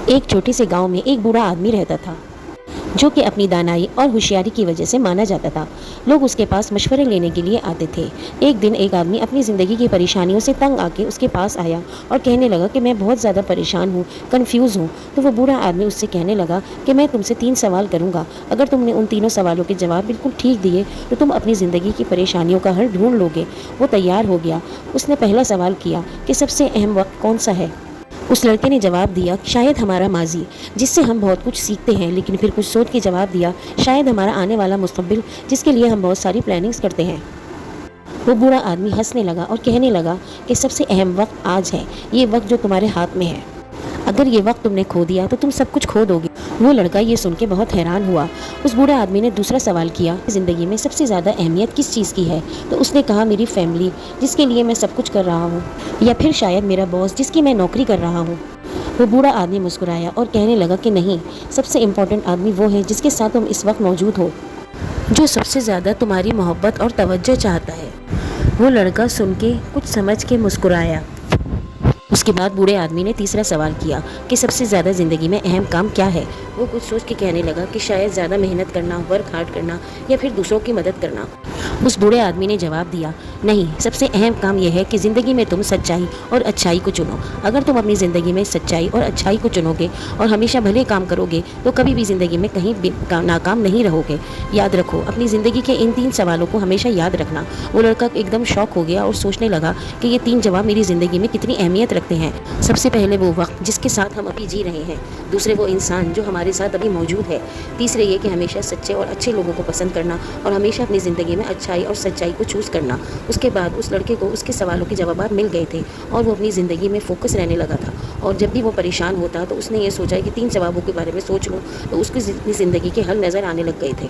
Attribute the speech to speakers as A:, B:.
A: ایک چھوٹے سے گاؤں میں ایک بوڑھا آدمی رہتا تھا جو کہ اپنی دانائی اور ہوشیاری کی وجہ سے مانا جاتا تھا۔ لوگ اس کے پاس مشورے لینے کے لیے آتے تھے۔ ایک دن ایک آدمی اپنی زندگی کی پریشانیوں سے تنگ آ کے اس کے پاس آیا اور کہنے لگا کہ میں بہت زیادہ پریشان ہوں، کنفیوز ہوں۔ تو وہ بوڑھا آدمی اس سے کہنے لگا کہ میں تم سے 3 سوال کروں گا، اگر تم نے ان تینوں سوالوں کے جواب بالکل ٹھیک دیے تو تم اپنی زندگی کی پریشانیوں کا حل ڈھونڈ لو گے۔ وہ تیار ہو گیا۔ اس نے پہلا سوال کیا کہ سب سے اہم وقت کون سا ہے؟ اس لڑکے نے جواب دیا شاید ہمارا ماضی، جس سے ہم بہت کچھ سیکھتے ہیں، لیکن پھر کچھ سوچ کے جواب دیا شاید ہمارا آنے والا مستقبل، جس کے لیے ہم بہت ساری پلاننگز کرتے ہیں۔ وہ بوڑھا آدمی ہنسنے لگا اور کہنے لگا کہ سب سے اہم وقت آج ہے، یہ وقت جو تمہارے ہاتھ میں ہے۔ اگر یہ وقت تم نے کھو دیا تو تم سب کچھ کھو دو گے۔ وہ لڑکا یہ سن کے بہت حیران ہوا۔ اس بوڑھے آدمی نے دوسرا سوال کیا زندگی میں سب سے زیادہ اہمیت کس چیز کی ہے؟ تو اس نے کہا میری فیملی، جس کے لیے میں سب کچھ کر رہا ہوں، یا پھر شاید میرا باس جس کی میں نوکری کر رہا ہوں۔ وہ بوڑھا آدمی مسکرایا اور کہنے لگا کہ نہیں، سب سے امپورٹنٹ آدمی وہ ہے جس کے ساتھ تم اس وقت موجود ہو، جو سب سے زیادہ تمہاری محبت اور توجہ چاہتا ہے۔ وہ لڑکا سن کے کچھ سمجھ کے مسکرایا۔ اس کے بعد بوڑھے آدمی نے تیسرا سوال کیا کہ سب سے زیادہ زندگی میں اہم کام کیا ہے؟ وہ کچھ سوچ کے کہنے لگا کہ شاید زیادہ محنت کرنا، ورک ہارڈ کرنا، یا پھر دوسروں کی مدد کرنا۔ اس بوڑھے آدمی نے جواب دیا نہیں، سب سے اہم کام یہ ہے کہ زندگی میں تم سچائی اور اچھائی کو چنو۔ اگر تم اپنی زندگی میں سچائی اور اچھائی کو چنو گے اور ہمیشہ بھلے کام کرو گے تو کبھی بھی زندگی میں کہیں بھی ناکام نہیں رہو گے۔ یاد رکھو، اپنی زندگی کے ان 3 سوالوں کو ہمیشہ یاد رکھنا۔ وہ لڑکا ایک دم شاک ہو گیا اور سوچنے لگا کہ یہ 3 جواب میری زندگی میں کتنی اہمیت رکھتے ہیں۔ سب سے پہلے وہ وقت جس کے ساتھ ہم ابھی جی رہے ہیں، دوسرے وہ انسان جو ہمارے ساتھ ابھی موجود ہے، تیسرے یہ کہ ہمیشہ سچے اور اچھے لوگوں کو پسند کرنا اور ہمیشہ اپنی زندگی میں اچھائی اور سچائی کو چوز کرنا۔ اس کے بعد اس لڑکے کو اس کے سوالوں کے جوابات مل گئے تھے اور وہ اپنی زندگی میں فوکس رہنے لگا تھا، اور جب بھی وہ پریشان ہوتا تو اس نے یہ سوچا کہ 3 جوابوں کے بارے میں سوچ لوں تو اس کی زندگی کے حل نظر آنے لگ گئے تھے۔